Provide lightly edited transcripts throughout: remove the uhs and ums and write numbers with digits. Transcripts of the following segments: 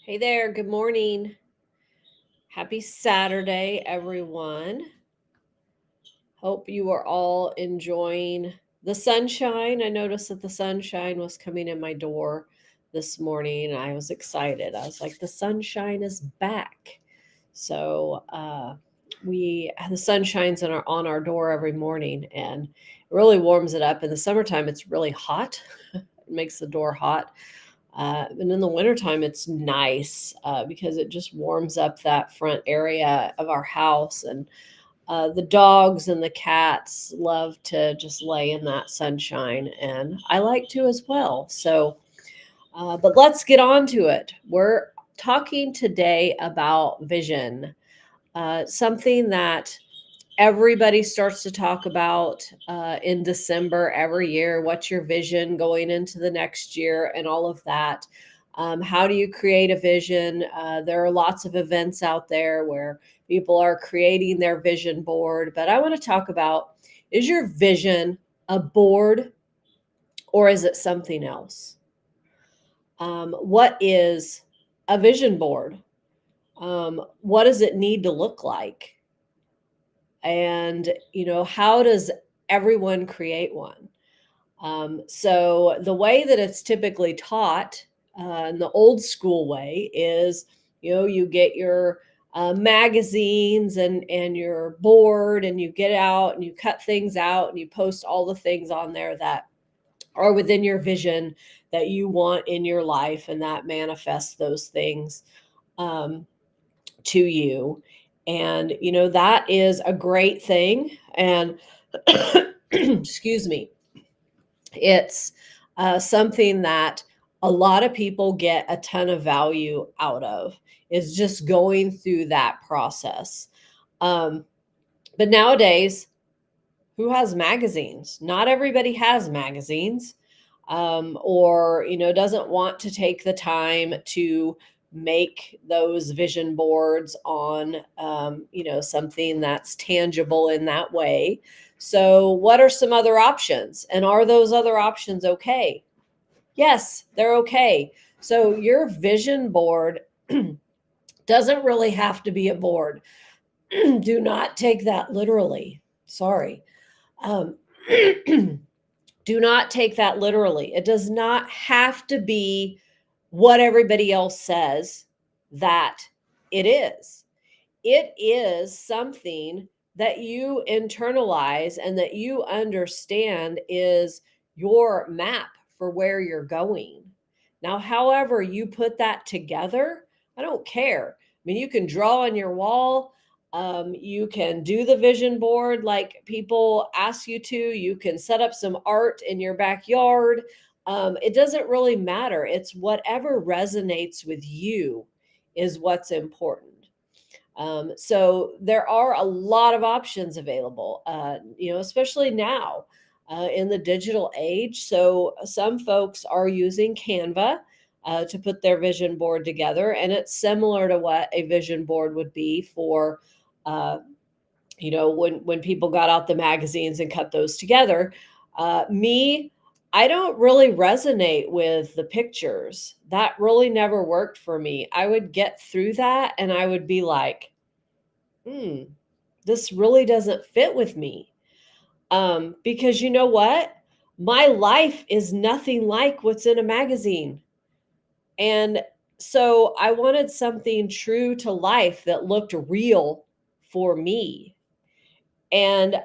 Hey there, good morning. Happy Saturday, everyone. Hope you are all enjoying the sunshine. I noticed that the sunshine was coming in my door this morning. I was excited. I was like, the sunshine is back. So the sun shines on our door every morning and it really warms it up. In the summertime, it's really hot. It makes the door hot. And in the wintertime, it's nice because it just warms up that front area of our house. And the dogs and the cats love to just lay in that sunshine. And I like to as well. But let's get on to it. We're talking today about vision, something that everybody starts to talk about in December every year. What's your vision going into the next year and all of that? How do you create a vision? There are lots of events out there where people are creating their vision board, but I want to talk about, is your vision a board or is it something else? What is a vision board? What does it need to look like? And how does everyone create one? So the way that it's typically taught in the old school way is, you get your magazines and your board, and you get out and you cut things out and you post all the things on there that are within your vision that you want in your life, and that manifests those things um, to you. And that is a great thing. And excuse me, it's something that a lot of people get a ton of value out of, is just going through that process. um, but nowadays, who has magazines? Not everybody has magazines, or doesn't want to take the time to make those vision boards on something that's tangible in that way. So what are some other options, and are those other options okay? Yes, they're okay. So your vision board doesn't really have to be a board. Do not take that literally. Sorry. um, Do not take that literally. It does not have to be what everybody else says that it is. It is something that you internalize and that you understand is your map for where you're going. Now, however you put that together, I don't care. I mean, you can draw on your wall. You can do the vision board like people ask you to. You can set up some art in your backyard. It doesn't really matter. It's whatever resonates with you is what's important. So there are a lot of options available, especially now in the digital age. So some folks are using Canva to put their vision board together, and it's similar to what a vision board would be for, uh, when people got out the magazines and cut those together. Me, I don't really resonate with the pictures. That really never worked for me. I would get through that and I would be like, hmm, this really doesn't fit with me. Because you know what? My life is nothing like what's in a magazine. And so I wanted something true to life that looked real for me. And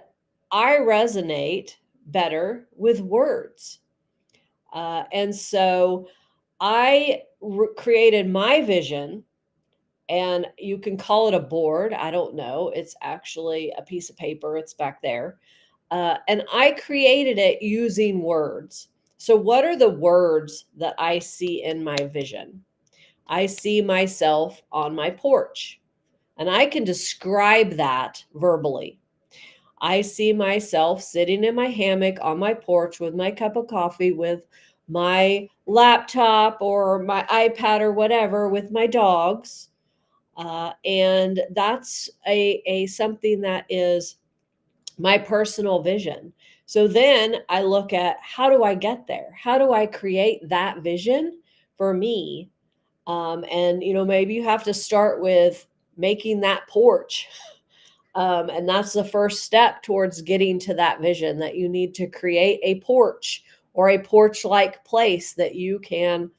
I resonate better with words. And so I created my vision, and you can call it a board. I don't know. It's actually a piece of paper, it's back there. And I created it using words. So, what are the words that I see in my vision? I see myself on my porch, and I can describe that verbally. I see myself sitting in my hammock on my porch with my cup of coffee, with my laptop or my iPad or whatever, with my dogs. And that's a something that is my personal vision. So then I look at, how do I get there? How do I create that vision for me? And, maybe you have to start with making that porch. And that's the first step towards getting to that vision, that you need to create a porch or a porch-like place that you can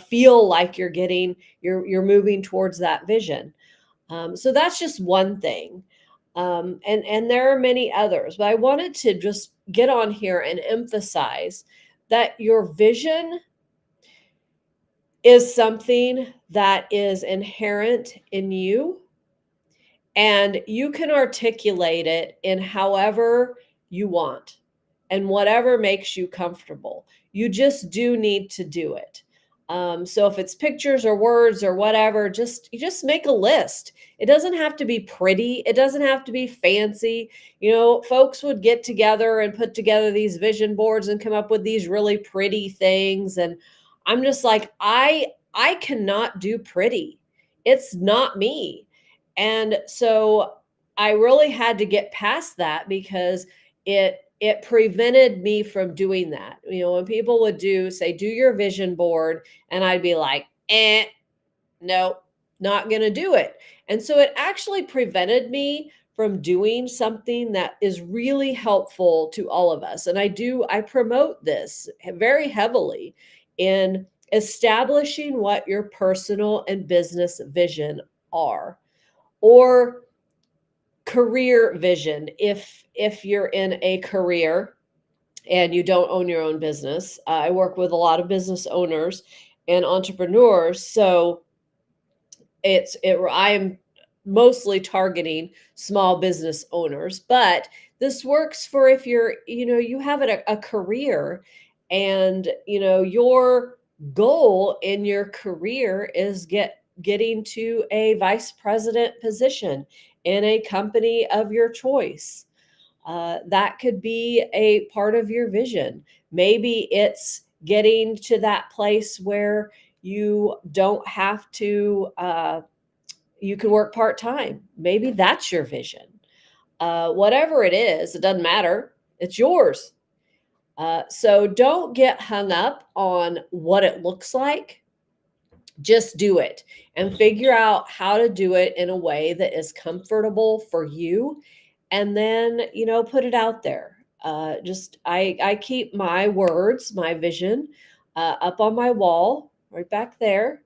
feel like you're moving towards that vision. So that's just one thing. And there are many others, but I wanted to just get on here and emphasize that your vision is something that is inherent in you, and you can articulate it in however you want and whatever makes you comfortable. You just do need to do it. So if it's pictures or words or whatever, you just make a list. It doesn't have to be pretty. It doesn't have to be fancy. Folks would get together and put together these vision boards and come up with these really pretty things. And I'm just like, I cannot do pretty. It's not me. And so I really had to get past that, because it prevented me from doing that. When people would do your vision board, and I'd be like, no, not going to do it. And so it actually prevented me from doing something that is really helpful to all of us. And I promote this very heavily in establishing what your personal and business vision are, or career vision. If you're in a career and you don't own your own business, I work with a lot of business owners and entrepreneurs. So I'm mostly targeting small business owners, but this works for if you have a career, and your goal in your career is getting to a vice president position in a company of your choice. That could be a part of your vision. Maybe it's getting to that place where you don't have to, you can work part time. Maybe that's your vision. Whatever it is, it doesn't matter. It's yours. So don't get hung up on what it looks like. Just do it and figure out how to do it in a way that is comfortable for you, and then put it out there. Just I keep my words, my vision, up on my wall right back there,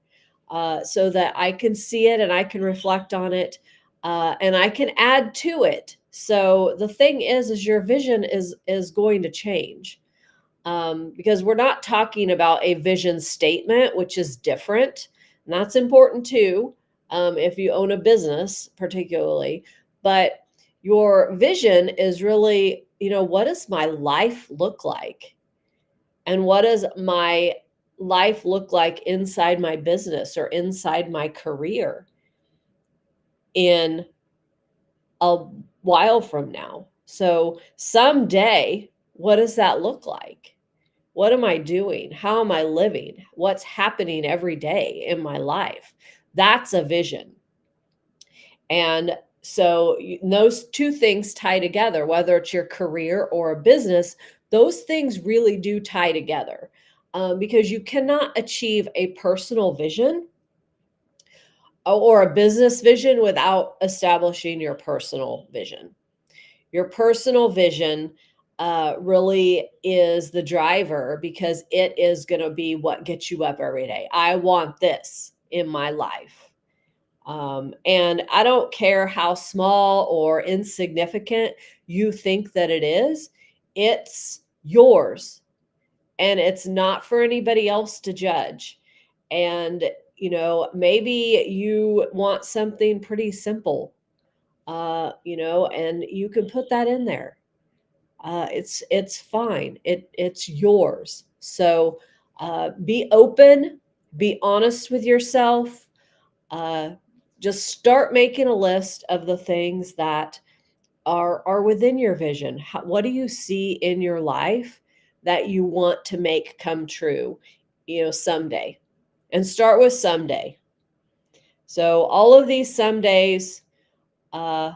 so that I can see it and I can reflect on it, and I can add to it. So the thing is your vision is going to change, because we're not talking about a vision statement, which is different. And that's important too, if you own a business, particularly. But your vision is really, what does my life look like? And what does my life look like inside my business or inside my career in a while from now? So someday, what does that look like? What am I doing? How am I living? What's happening every day in my life? That's a vision. And so those two things tie together, whether it's your career or a business, those things really do tie together, because you cannot achieve a personal vision or a business vision without establishing your personal vision. Your personal vision really is the driver, because it is going to be what gets you up every day. I want this in my life. And I don't care how small or insignificant you think that it is, it's yours, and it's not for anybody else to judge. And, maybe you want something pretty simple, and you can put that in there. It's fine. It's yours. So be open, be honest with yourself. Uh, just start making a list of the things that are within your vision. What do you see in your life that you want to make come true, someday? And start with someday. So all of these somedays, uh,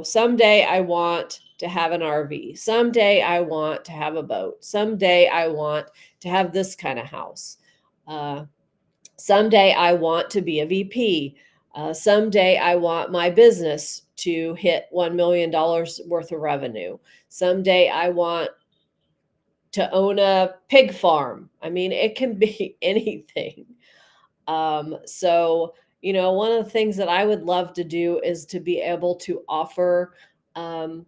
someday I want to have an RV. Someday I want to have a boat. Someday I want to have this kind of house. Uh, Someday I want to be a VP. Someday I want my business to hit $1 million worth of revenue. Someday I want to own a pig farm. I mean, it can be anything. So, one of the things that I would love to do is to be able to um,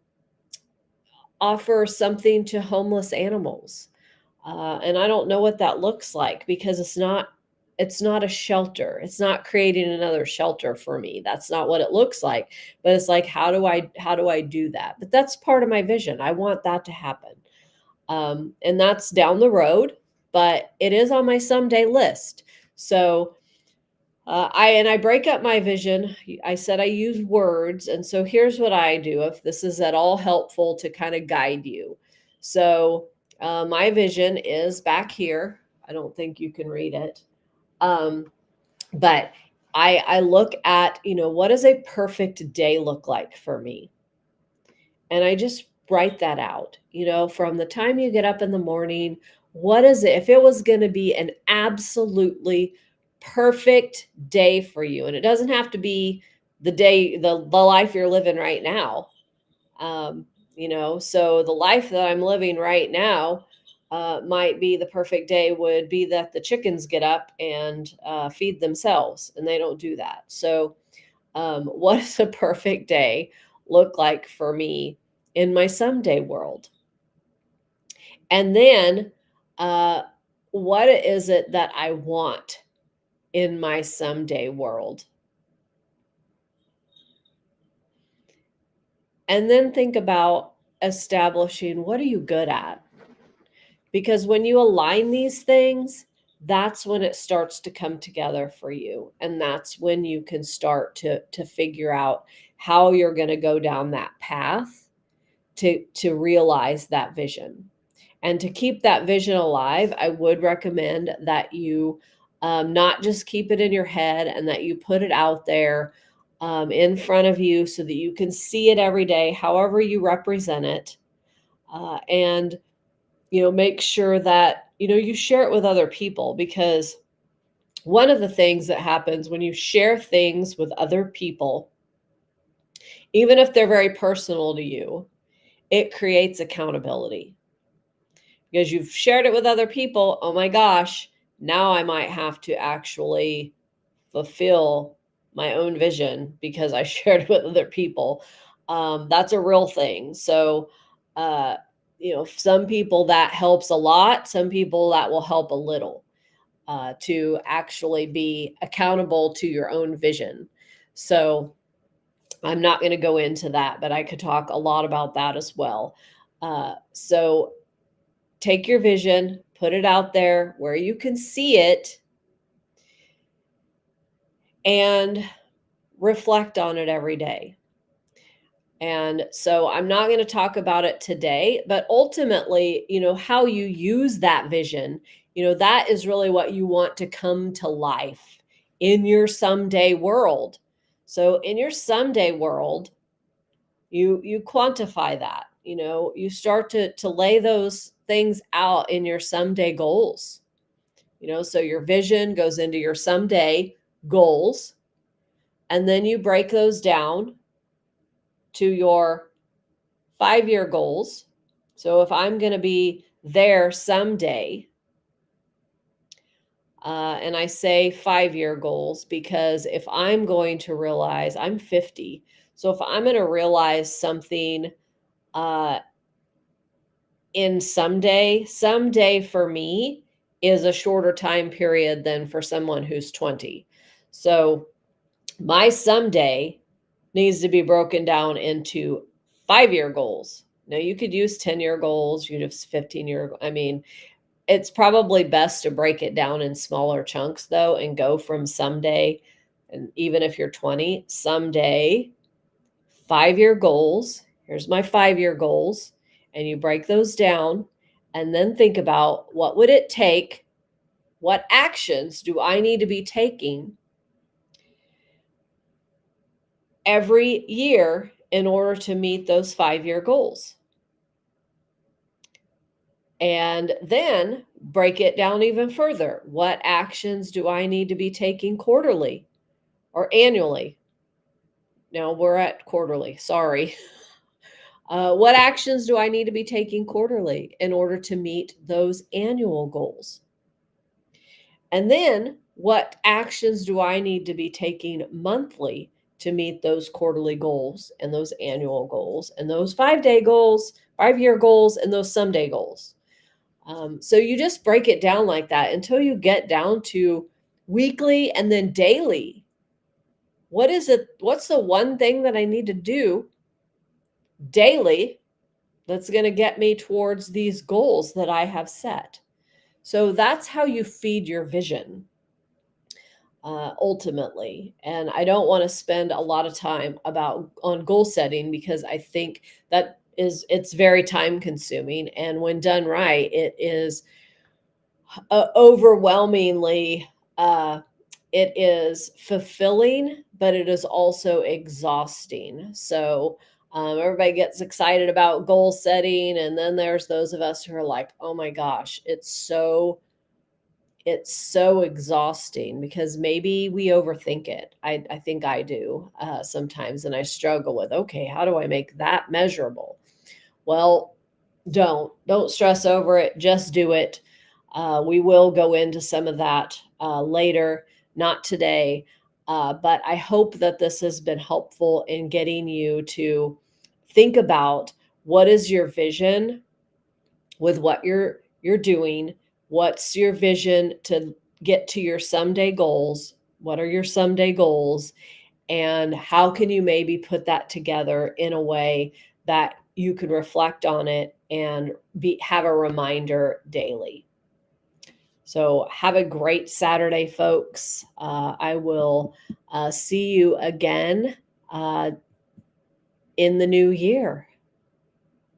offer something to homeless animals. And I don't know what that looks like because it's not a shelter. It's not creating another shelter for me. That's not what it looks like. But it's like, how do I do that? But that's part of my vision. I want that to happen. And that's down the road, but it is on my someday list. So I break up my vision. I said I use words, and so here's what I do. If this is at all helpful to kind of guide you, so my vision is back here. I don't think you can read it, um, but I look at what does a perfect day look like for me, and I just write that out. From the time you get up in the morning, what is it? If it was going to be an absolutely perfect day for you, and it doesn't have to be the life you're living right now. Um, so the life that I'm living right now might be the perfect day would be that the chickens get up and feed themselves, and they don't do that. So what does a perfect day look like for me in my someday world? And then uh, what is it that I want in my someday world? And then think about establishing what are you good at? Because when you align these things, that's when it starts to come together for you. And that's when you can start to figure out how you're going to go down that path to realize that vision. And to keep that vision alive, I would recommend that you not just keep it in your head and that you put it out there in front of you so that you can see it every day, however you represent it. And, make sure that, you share it with other people, because one of the things that happens when you share things with other people, even if they're very personal to you, it creates accountability because you've shared it with other people. Oh my gosh, now I might have to actually fulfill my own vision because I shared it with other people. That's a real thing. So, uh, some people that helps a lot, some people that will help a little to actually be accountable to your own vision. So, I'm not going to go into that, but I could talk a lot about that as well. So, take your vision, put it out there where you can see it, and reflect on it every day. And so I'm not going to talk about it today, but ultimately, how you use that vision, that is really what you want to come to life in your someday world. So in your someday world, you quantify that, you start to lay those things out in your someday goals. So your vision goes into your someday goals, and then you break those down to your 5-year goals. So if I'm going to be there someday, and I say 5-year goals because if I'm going to realize I'm 50, so if I'm going to realize something uh, in someday for me is a shorter time period than for someone who's 20. So my someday needs to be broken down into 5-year goals. Now you could use 10-year goals, you could use 15-year. I mean, it's probably best to break it down in smaller chunks though and go from someday, and even if you're 20, someday 5-year goals. Here's my 5-year goals, and you break those down and then think about what would it take? What actions do I need to be taking every year in order to meet those 5-year goals? And then break it down even further. What actions do I need to be taking quarterly or annually? Now we're at quarterly, sorry. What actions do I need to be taking quarterly in order to meet those annual goals? And then what actions do I need to be taking monthly to meet those quarterly goals and those annual goals and those 5-day goals, 5-year goals, and those someday goals? So you just break it down like that until you get down to weekly and then daily. What is it? What's the one thing that I need to do daily that's going to get me towards these goals that I have set? So that's how you feed your vision, ultimately. And I don't want to spend a lot of time on goal setting because I think it's very time consuming, and when done right, it is overwhelmingly uh, it is fulfilling, but it is also exhausting. So everybody gets excited about goal setting, and then there's those of us who are like, "Oh my gosh, it's so exhausting," because maybe we overthink it. I think I do sometimes, and I struggle with, okay, how do I make that measurable? Well, don't stress over it. Just do it. We will go into some of that later, not today. But I hope that this has been helpful in getting you to think about what is your vision with what you're doing. What's your vision to get to your someday goals? What are your someday goals? And how can you maybe put that together in a way that you could reflect on it and have a reminder daily? So have a great Saturday, folks. I will see you again in the new year.